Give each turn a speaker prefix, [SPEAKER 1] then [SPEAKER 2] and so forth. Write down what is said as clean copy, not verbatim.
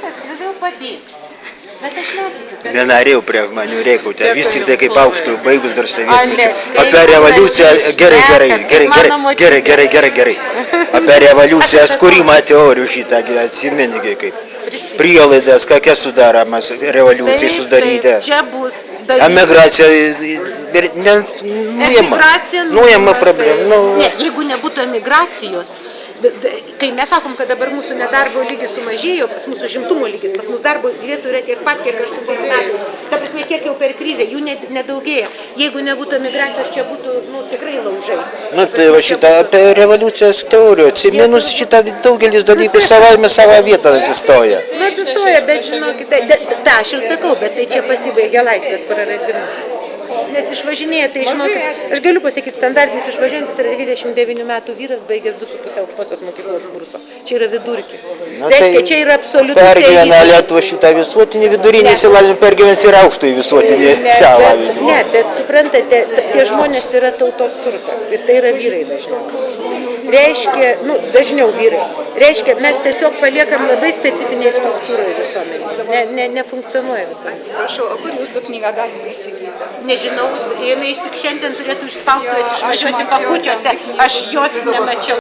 [SPEAKER 1] Aš galėjau padėti. Bet aš netikiu, kad...
[SPEAKER 2] Nenorėjau prie žmonių rėkauti, vis tik tai kaip aukštųjų baigus dar sovietmečiu. Apie revoliuciją, gerai. Apie revoliucijos kūrimą teorijų šitą atsimeni, kaip prielaidas, kokia sudaromas revoliucijai sudaryti.
[SPEAKER 1] Čia bus
[SPEAKER 2] Emigracija, nuėma problemą.
[SPEAKER 1] Ne, jeigu nebūtų emigracijos, kai mes sakom, kad dabar mūsų nedarbo lygis sumažėjo, pas mūsų žimtumo lygis, pas mūsų darbo vietų yra tiek pat, kiek 8 metų. Ta prasme, kiek jau per krizę, jų nedaugėja. Jeigu nebūtų emigracijos, čia būtų tikrai laužai.
[SPEAKER 2] Tai va šitą apie revoliucijos teorijų, atsiminus šitą daugelis dalykų savo vietą atsistoja.
[SPEAKER 1] Atsistoja, bet žinokite, aš jau sakau, bet tai čia pasibaigia laisvės praradimu. Nes išvažinėja, tai žinokit, aš galiu pasakyti, standartinis išvažiuojantis yra 29 metų vyras, baigęs 2,5 aukštosios mokyklos kurso. Čia yra vidurkis. Reiškia, čia yra absoliutus
[SPEAKER 2] pergyvena Lietuva šitą visuotinį vidurinį išsilavinimą, pergyvens ir aukštąjį visuotinį išsilavinimą.
[SPEAKER 1] Ne, bet suprantate, tie žmonės yra tautos turtas ir tai yra vyrai dažniausiai. Reiškia, dažniau vyrai. Reiškia, mes tiesiog paliekam labai specifiniai struktūrai visuomenį. Nefunkcionuoja visuomenė.
[SPEAKER 3] Atsiprašau, o kur jūsų knygą galima įsigyti?
[SPEAKER 1] Nežinau, jinai tik šiandien turėtų išspausti, išvažiuoti pakučiuose. Aš jos nemačiau.